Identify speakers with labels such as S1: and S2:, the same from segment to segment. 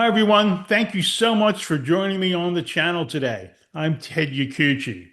S1: Hi, everyone. Thank you so much for joining me on the channel today. I'm Ted Yacucci.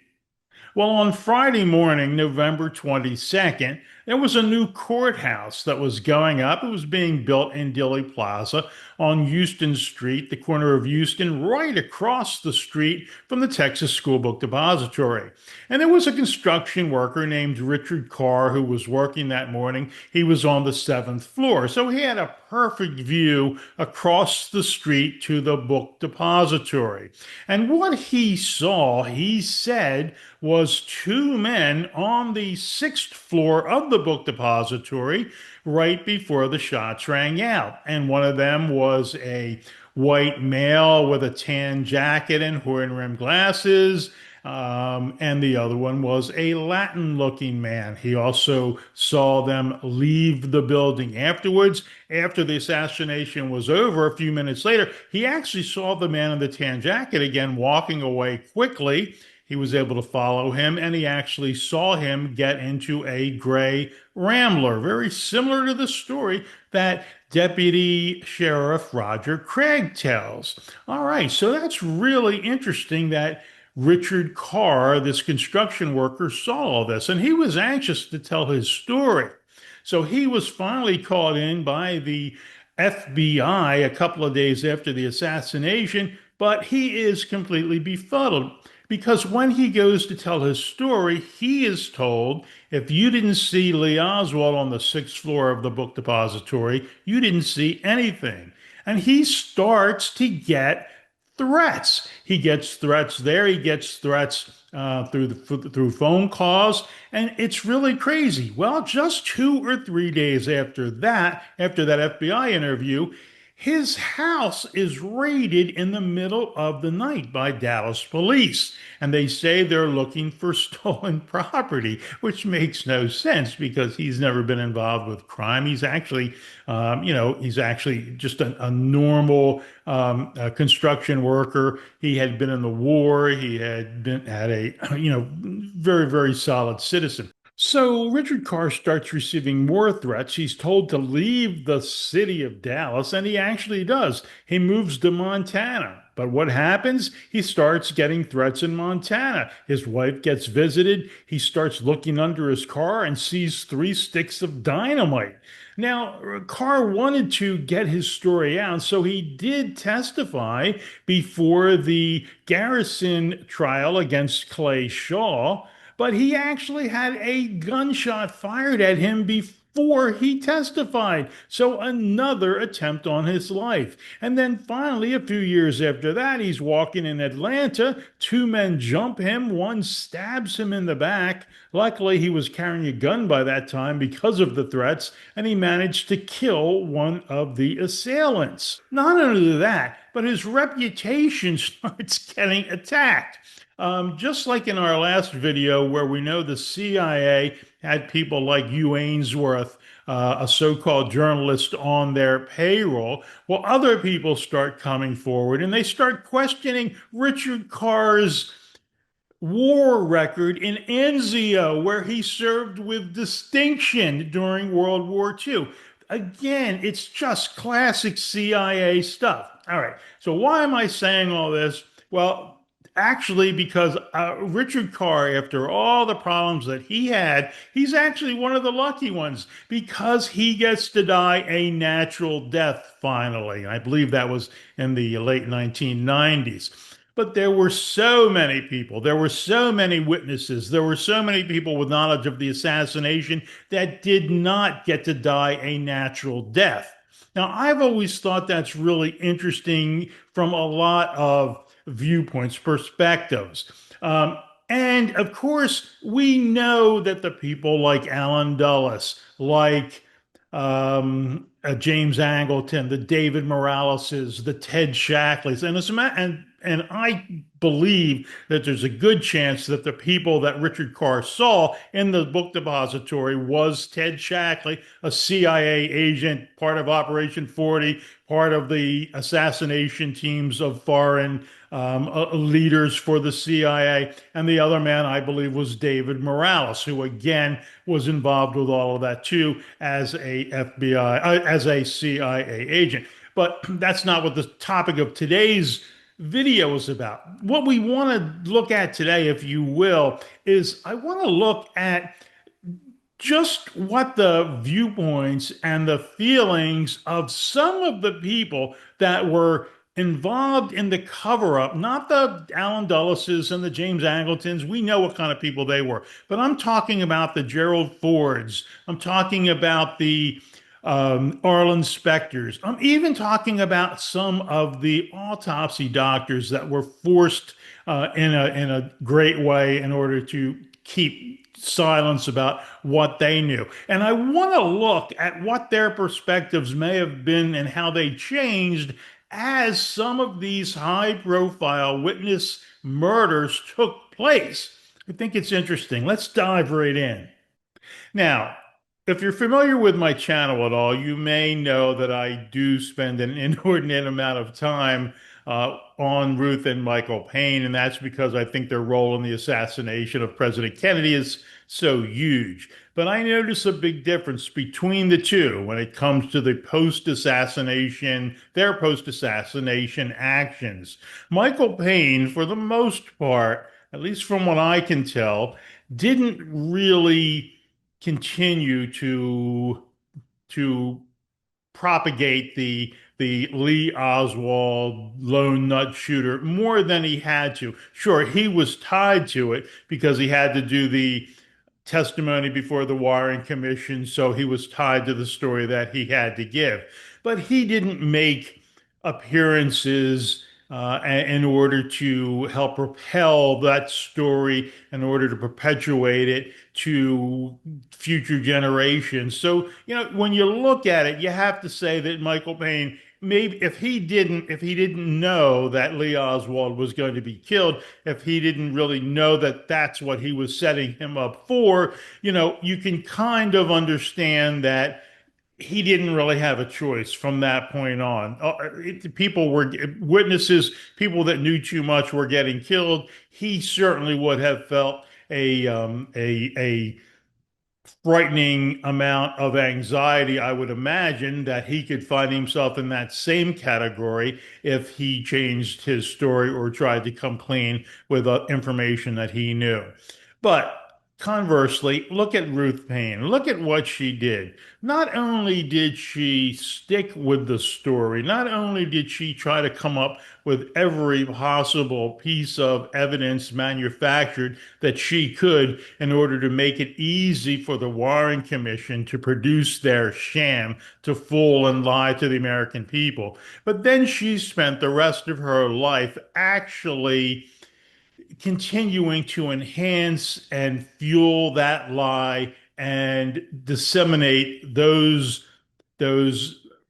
S1: Well, on Friday morning, November 22nd, there was a new courthouse that was going up. It was being built in Dilley Plaza on Houston Street, the corner of Houston, right across the street from the Texas School Book Depository. And there was a construction worker named Richard Carr who was working that morning. He was on the seventh floor, so he had a perfect view across the street to the book depository. And what he saw, he said, was two men on the sixth floor of the book depository right before the shots rang out. And one of them was a white male with a tan jacket and horn-rimmed glasses. And the other one was a Latin looking man. He also saw them leave the building afterwards. After the assassination was over, a few minutes later, he actually saw the man in the tan jacket again walking away quickly. He was able to follow him, and he actually saw him get into a gray Rambler, very similar to the story that Deputy Sheriff Roger Craig tells. All right, so that's really interesting that Richard Carr, this construction worker, saw all this, and he was anxious to tell his story. So he was finally called in by the FBI a couple of days after the assassination, but he is completely befuddled because when he goes to tell his story, he is told, if you didn't see Lee Oswald on the sixth floor of the book depository, you didn't see anything. And he starts to get threats. He gets threats there. He gets threats through phone calls, and it's really crazy. Well, just 2 or 3 days after that FBI interview, his house is raided in the middle of the night by Dallas police, and they say they're looking for stolen property, which makes no sense because he's never been involved with crime. He's actually just a normal construction worker. He had been in the war. He had a very, very solid citizen. So Richard Carr starts receiving more threats. He's told to leave the city of Dallas, and he actually does. He moves to Montana. But what happens? He starts getting threats in Montana. His wife gets visited. He starts looking under his car and sees 3 sticks of dynamite. Now, Carr wanted to get his story out, so he did testify before the Garrison trial against Clay Shaw, but he actually had a gunshot fired at him before he testified. So another attempt on his life. And then finally, a few years after that, he's walking in Atlanta. Two men jump him. One stabs him in the back. Luckily, he was carrying a gun by that time because of the threats, and he managed to kill one of the assailants. Not only that, but his reputation starts getting attacked. Just like in our last video, where we know the CIA had people like Hugh Ainsworth, a so-called journalist, on their payroll, well, other people start coming forward and they start questioning Richard Carr's war record in Anzio, where he served with distinction during World War II. Again, it's just classic CIA stuff. All right, so why am I saying all this? Well, actually, because Richard Carr, after all the problems that he had, he's actually one of the lucky ones because he gets to die a natural death finally. I believe that was in the late 1990s. But there were so many people, there were so many witnesses, there were so many people with knowledge of the assassination that did not get to die a natural death. Now, I've always thought that's really interesting from a lot of viewpoints, perspectives. And of course, we know that the people like Alan Dulles, like James Angleton, the David Moraleses, the Ted Shackleys, and I believe that there's a good chance that the people that Richard Carr saw in the book depository was Ted Shackley, a CIA agent, part of Operation 40, part of the assassination teams of foreign leaders for the CIA. And the other man, I believe, was David Morales, who again was involved with all of that too as a CIA agent. But that's not what the topic of today's video is about. What we want to look at today, if you will, is I want to look at just what the viewpoints and the feelings of some of the people that were involved in the cover up, not the Alan Dulleses and the James Angletons. We know what kind of people they were, but I'm talking about the Gerald Fords. I'm talking about the Arlen Specters. I'm even talking about some of the autopsy doctors that were forced in a great way in order to keep silence about what they knew. And I want to look at what their perspectives may have been and how they changed as some of these high profile witness murders took place. I think it's interesting. Let's dive right in. Now, if you're familiar with my channel at all, you may know that I do spend an inordinate amount of time on Ruth and Michael Payne, and that's because I think their role in the assassination of President Kennedy is so huge. But I notice a big difference between the two when it comes to the post-assassination, their post-assassination actions. Michael Payne, for the most part, at least from what I can tell, didn't really continue to propagate the Lee Oswald lone nut shooter more than he had to. Sure, he was tied to it because he had to do the testimony before the Warren Commission, so he was tied to the story that he had to give. But he didn't make appearances in order to help propel that story, in order to perpetuate it to future generations. So, when you look at it, you have to say that Michael Payne, maybe if he didn't know that Lee Oswald was going to be killed, if he didn't really know that that's what he was setting him up for, you can kind of understand that he didn't really have a choice from that point on. People were witnesses, people that knew too much were getting killed. He certainly would have felt a frightening amount of anxiety. I would imagine that he could find himself in that same category if he changed his story or tried to come clean with information that he knew. But conversely, look at Ruth Payne. Look at what she did. Not only did she stick with the story, not only did she try to come up with every possible piece of evidence manufactured that she could in order to make it easy for the Warren Commission to produce their sham, to fool and lie to the American people. But then she spent the rest of her life actually continuing to enhance and fuel that lie and disseminate those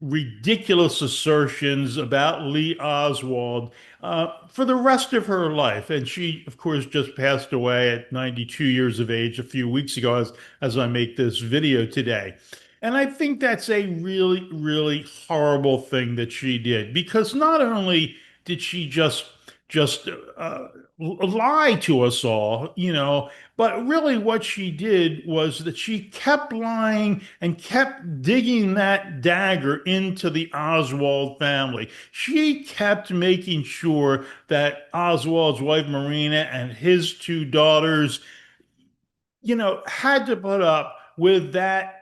S1: ridiculous assertions about Lee Oswald for the rest of her life. And she, of course, just passed away at 92 years of age a few weeks ago as I make this video today. And I think that's a really, really horrible thing that she did, because not only did she just lie to us all, but really what she did was that she kept lying and kept digging that dagger into the Oswald family. She kept making sure that Oswald's wife Marina and his two daughters, had to put up with that.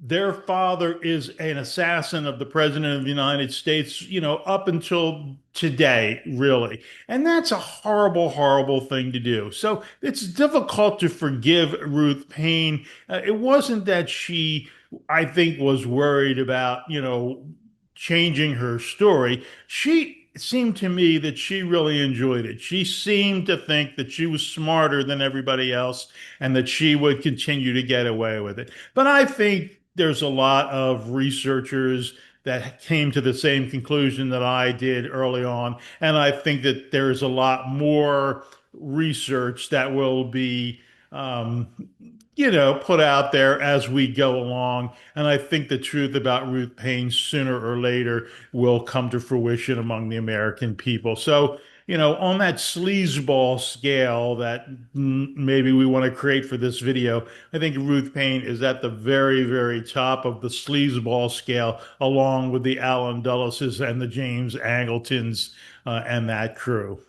S1: Their father is an assassin of the president of the United States, up until today, really. And that's a horrible, horrible thing to do. So it's difficult to forgive Ruth Payne. It wasn't that she, I think, was worried about, changing her story. It seemed to me that she really enjoyed it. She seemed to think that she was smarter than everybody else and that she would continue to get away with it. But I think there's a lot of researchers that came to the same conclusion that I did early on. And I think that there's a lot more research that will be, put out there as we go along. And I think the truth about Ruth Payne sooner or later will come to fruition among the American people. So on that sleazeball scale that maybe we want to create for this video, I think Ruth Payne is at the very, very top of the sleazeball scale, along with the Alan Dulleses and the James Angletons and that crew.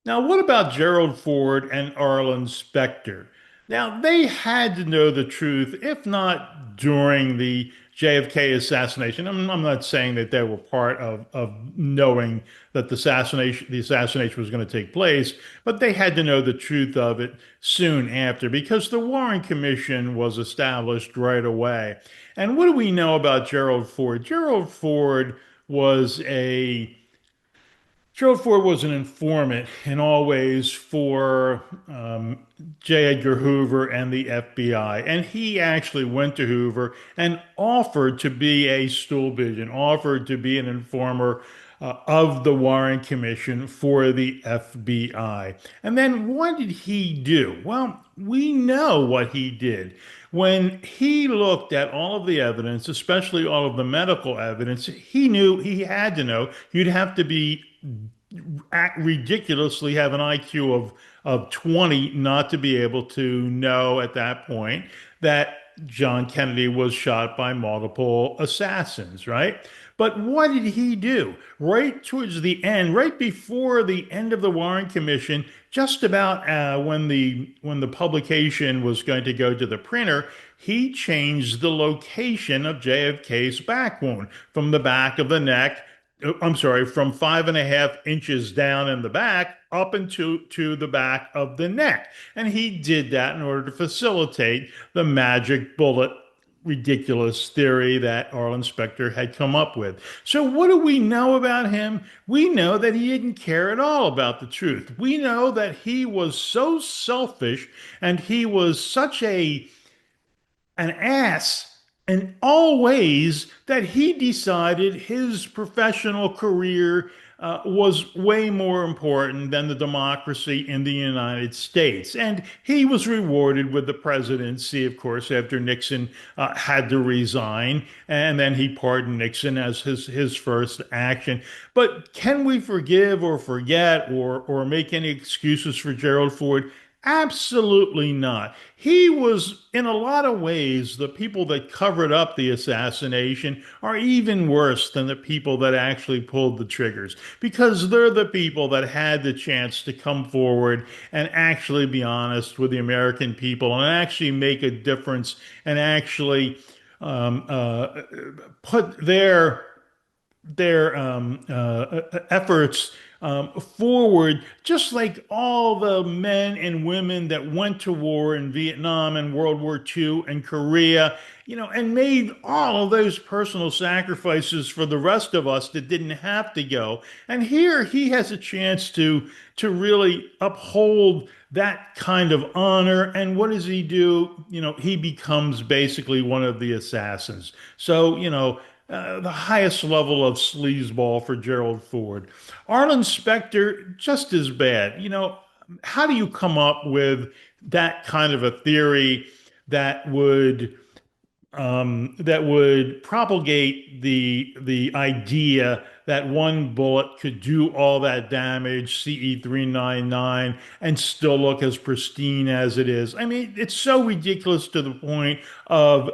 S1: Now, what about Gerald Ford and Arlen Specter? Now, they had to know the truth, if not during the JFK assassination. I'm not saying that they were part of knowing that the assassination was going to take place, but they had to know the truth of it soon after because the Warren Commission was established right away. And what do we know about Gerald Ford? Was a Gerald Ford was an informant in all ways for J. Edgar Hoover and the FBI. And he actually went to Hoover and offered to be a stool pigeon, offered to be an informer of the Warren Commission for the FBI. And then what did he do? Well, we know what he did. When he looked at all of the evidence, especially all of the medical evidence, he knew he had to know you'd have to be act ridiculously have an IQ of 20 not to be able to know at that point that John Kennedy was shot by multiple assassins, right? But what did he do? Right towards the end, right before the end of the Warren Commission, just about when the publication was going to go to the printer, he changed the location of JFK's back wound from the back of the neck. I'm sorry, from 5.5 inches down in the back up into to the back of the neck. And he did that in order to facilitate the magic bullet ridiculous theory that Arlen Specter had come up with. So what do we know about him? We know that he didn't care at all about the truth. We know that he was so selfish and he was such an ass in all ways that he decided his professional career was way more important than the democracy in the United States. And he was rewarded with the presidency, of course, after Nixon had to resign. And then he pardoned Nixon as his first action. But can we forgive or forget or make any excuses for Gerald Ford? Absolutely not. He was, in a lot of ways, the people that covered up the assassination are even worse than the people that actually pulled the triggers because they're the people that had the chance to come forward and actually be honest with the American people and actually make a difference and actually put their efforts forward, just like all the men and women that went to war in Vietnam and World War II and Korea, and made all of those personal sacrifices for the rest of us that didn't have to go. And here he has a chance to really uphold that kind of honor. And what does he do? He becomes basically one of the assassins. So, the highest level of sleazeball for Gerald Ford. Arlen Specter, just as bad. How do you come up with that kind of a theory that would propagate the idea that one bullet could do all that damage, CE 399, and still look as pristine as it is? I mean, it's so ridiculous to the point of,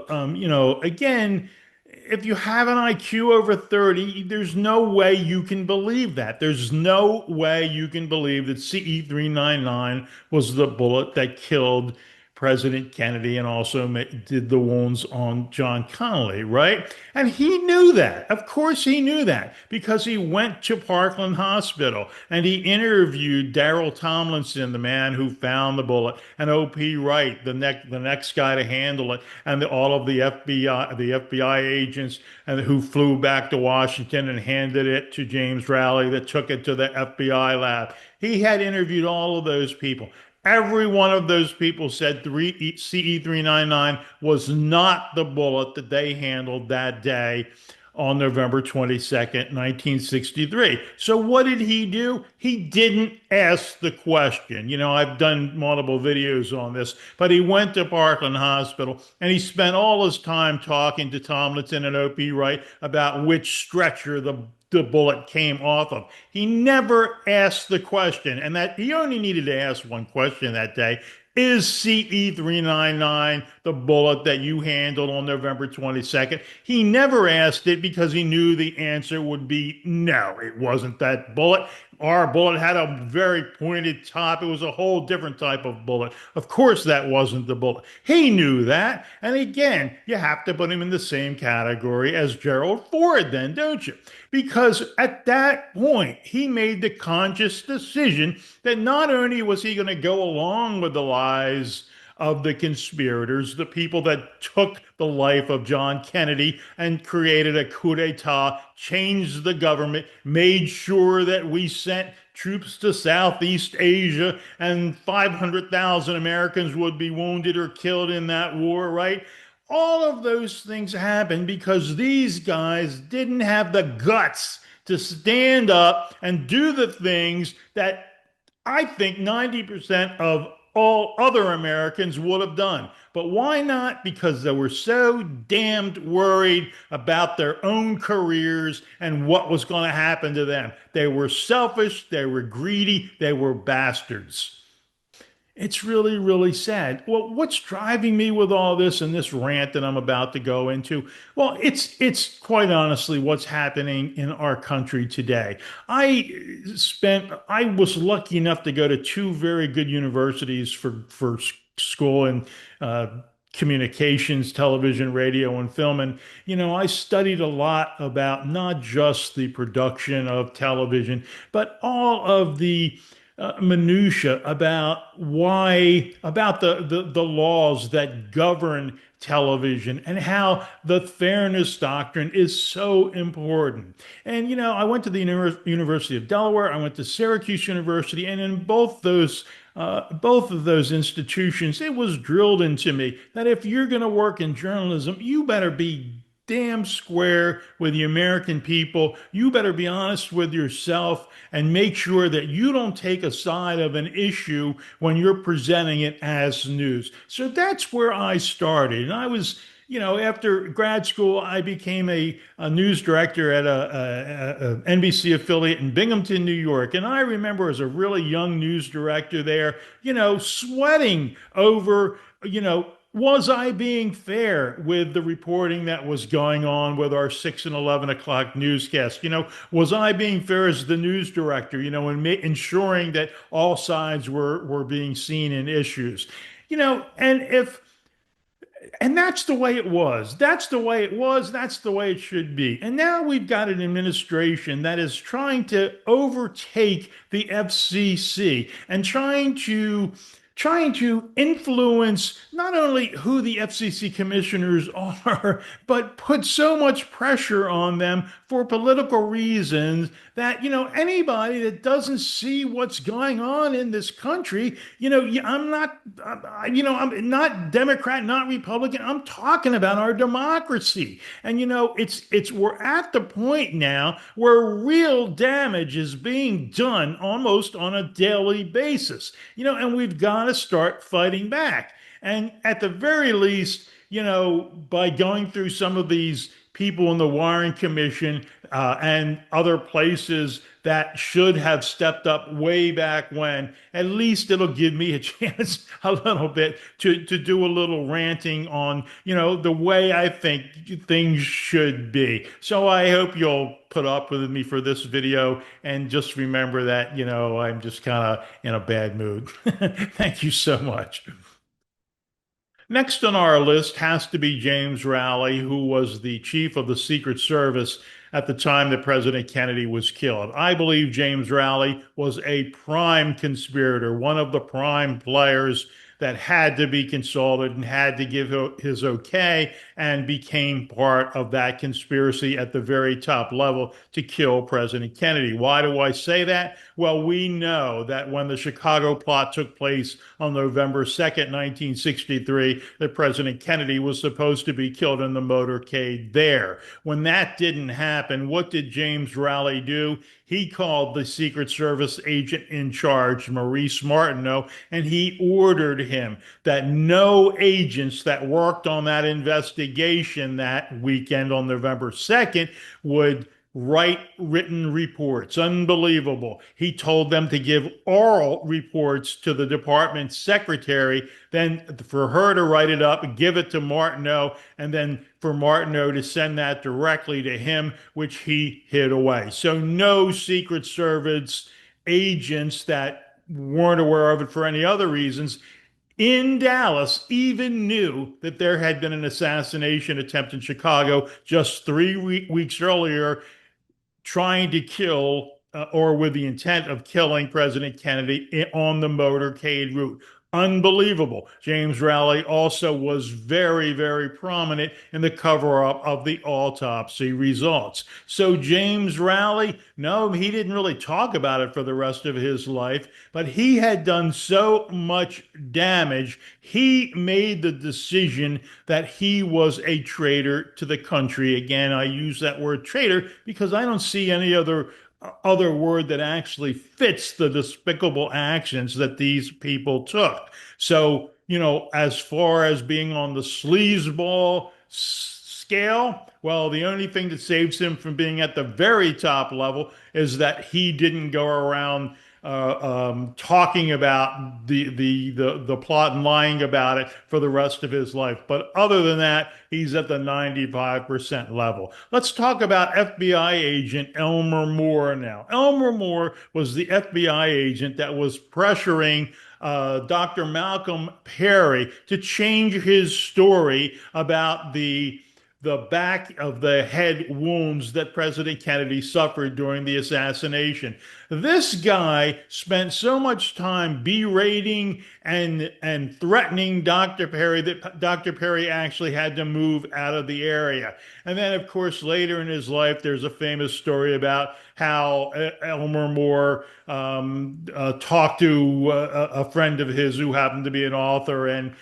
S1: again, if you have an IQ over 30, there's no way you can believe that. There's no way you can believe that CE 399 was the bullet that killed President Kennedy and also did the wounds on John Connally, right? And he knew that. Of course, he knew that because he went to Parkland Hospital and he interviewed Daryl Tomlinson, the man who found the bullet, and O.P. Wright, the next guy to handle it, and all of the FBI agents and who flew back to Washington and handed it to James Rowley that took it to the FBI lab. He had interviewed all of those people. Every one of those people said CE 399 was not the bullet that they handled that day on November 22nd, 1963. So what did he do? He didn't ask the question. I've done multiple videos on this, but he went to Parkland Hospital and he spent all his time talking to Tomlinson and O.P. Wright about which stretcher the bullet came off of. He never asked the question, and that he only needed to ask one question that day. Is CE 399 the bullet that you handled on November 22nd? He never asked it because he knew the answer would be no, it wasn't that bullet. Our bullet had a very pointed top. It was a whole different type of bullet. Of course, that wasn't the bullet. He knew that. And again, you have to put him in the same category as Gerald Ford, then, don't you? Because at that point, he made the conscious decision that not only was he going to go along with the lies of the conspirators, the people that took the life of John Kennedy and created a coup d'etat, changed the government, made sure that we sent troops to Southeast Asia and 500,000 Americans would be wounded or killed in that war, right? All of those things happened because these guys didn't have the guts to stand up and do the things that I think 90% of all other Americans would have done. But why not? Because they were so damned worried about their own careers and what was going to happen to them. They were selfish, they were greedy, they were bastards. It's really, really sad. Well, what's driving me with all this and this rant that I'm about to go into? Well, it's quite honestly what's happening in our country today. I was lucky enough to go to two very good universities for school and uh, communications, television, radio, and film. And I studied a lot about not just the production of television, but all of the minutia about the laws that govern television and how the fairness doctrine is so important. And I went to the University of Delaware, I went to Syracuse University, and in both of those institutions, it was drilled into me that if you're going to work in journalism, you better be damn square with the American people. You better be honest with yourself and make sure that you don't take a side of an issue when you're presenting it as news. So that's where I started. And I was, after grad school, I became a news director at a NBC affiliate in Binghamton, New York. And I remember as a really young news director there, sweating over, was I being fair with the reporting that was going on with our 6 and 11 o'clock newscast? Was I being fair as the news director, in ensuring that all sides were being seen in issues? And that's the way it was. That's the way it was. That's the way it should be. And now we've got an administration that is trying to overtake the FCC and trying to influence not only who the FCC commissioners are, but put so much pressure on them for political reasons that, anybody that doesn't see what's going on in this country, I'm not Democrat, not Republican. I'm talking about our democracy. And, we're at the point now where real damage is being done almost on a daily basis, and we've got to start fighting back. And at the very least, by going through some of these people in the Warren Commission and other places that should have stepped up way back when, at least it'll give me a chance a little bit to do a little ranting on, the way I think things should be. So I hope you'll put up with me for this video and just remember that, I'm just kind of in a bad mood. Thank you so much. Next on our list has to be James Rowley, who was the chief of the Secret Service at the time that President Kennedy was killed. I believe James Rowley was a prime conspirator, one of the prime players that had to be consulted and had to give his okay and became part of that conspiracy at the very top level to kill President Kennedy. Why do I say that? Well, we know that when the Chicago plot took place on November 2nd, 1963, that President Kennedy was supposed to be killed in the motorcade there. When that didn't happen, what did James Rowley do? He called the Secret Service agent in charge, Maurice Martineau, and he ordered him that no agents that worked on that investigation that weekend on November 2nd would write written reports. Unbelievable. He told them to give oral reports to the department secretary, then for her to write it up, give it to Martineau, and then for Martineau to send that directly to him, which he hid away. So no Secret Service agents that weren't aware of it for any other reasons in Dallas even knew that there had been an assassination attempt in Chicago just 3 weeks earlier, trying to kill or with the intent of killing President Kennedy on the motorcade route. Unbelievable. James Rowley also was very, very prominent in the cover up of the autopsy results. So, James Rowley, no, he didn't really talk about it for the rest of his life, but he had done so much damage. He made the decision that he was a traitor to the country. Again, I use that word traitor because I don't see any other word that actually fits the despicable actions that these people took. So, as far as being on the sleazeball scale, well, the only thing that saves him from being at the very top level is that he didn't go around talking about the plot and lying about it for the rest of his life. But other than that, he's at the 95% level. Let's talk about FBI agent Elmer Moore now. Elmer Moore was the FBI agent that was pressuring Dr. Malcolm Perry to change his story about the back of the head wounds that President Kennedy suffered during the assassination. This guy spent so much time berating and threatening Dr. Perry that Dr. Perry actually had to move out of the area. And then, of course, later in his life, there's a famous story about how Elmer Moore talked to a friend of his who happened to be an author, and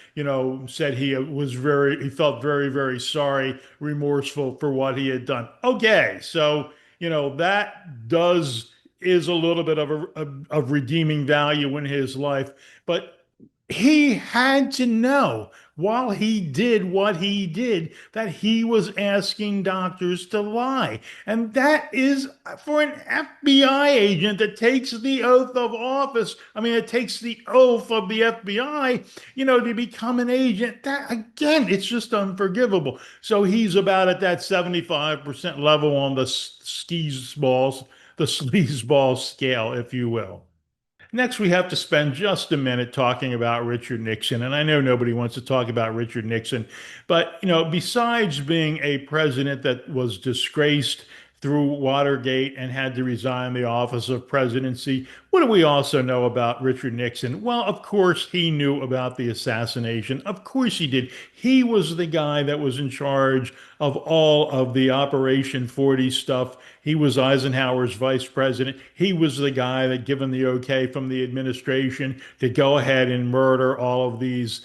S1: said he felt very, very sorry, remorseful for what he had done. Okay, so that does is a little bit of redeeming value in his life, but he had to know while he did what he did that he was asking doctors to lie. And that is for an FBI agent that takes the oath of office. I mean, it takes the oath of the FBI, to become an agent. That, again, it's just unforgivable. So he's about at that 75% level on the sleazeball scale, if you will. Next, we have to spend just a minute talking about Richard Nixon. And I know nobody wants to talk about Richard Nixon, but, besides being a president that was disgraced through Watergate and had to resign the office of presidency, what do we also know about Richard Nixon? Well, of course, he knew about the assassination. Of course, he did. He was the guy that was in charge of all of the Operation 40 stuff. He was Eisenhower's vice president. He was the guy that given the okay from the administration to go ahead and murder all of these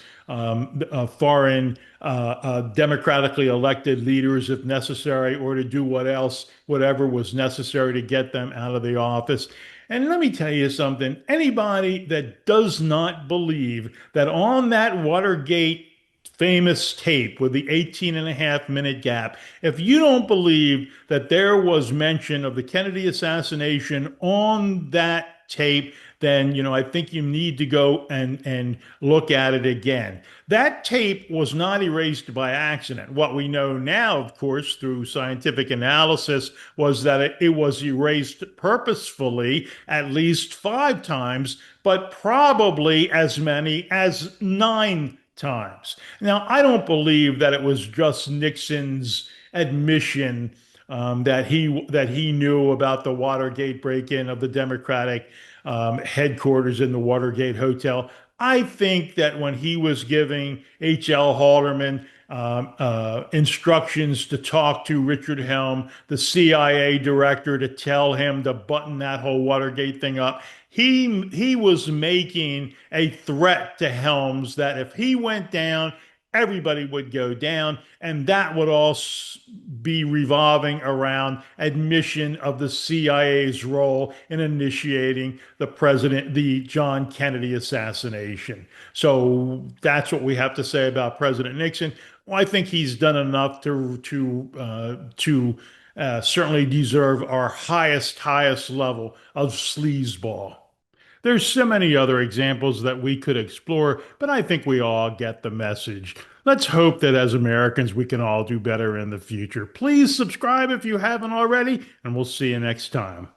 S1: foreign democratically elected leaders if necessary, or to do whatever was necessary to get them out of the office. And let me tell you something. Anybody that does not believe that on that Watergate famous tape with the 18.5 minute gap, if you don't believe that there was mention of the Kennedy assassination on that tape, then I think you need to go and look at it again. That tape was not erased by accident. What we know now, of course, through scientific analysis, was that it was erased purposefully at least 5 times, but probably as many as 9 times. Now, I don't believe that it was just Nixon's admission that he knew about the Watergate break-in of the Democratic headquarters in the Watergate Hotel. I think that when he was giving H.L. Haldeman instructions to talk to Richard Helm, the CIA director, to tell him to button that whole Watergate thing up, he was making a threat to Helms that if he went down, everybody would go down, and that would all be revolving around admission of the CIA's role in initiating the John Kennedy assassination. So that's what we have to say about President Nixon. Well, I think he's done enough to certainly deserve our highest level of sleazeball. There's so many other examples that we could explore, but I think we all get the message. Let's hope that as Americans, we can all do better in the future. Please subscribe if you haven't already, and we'll see you next time.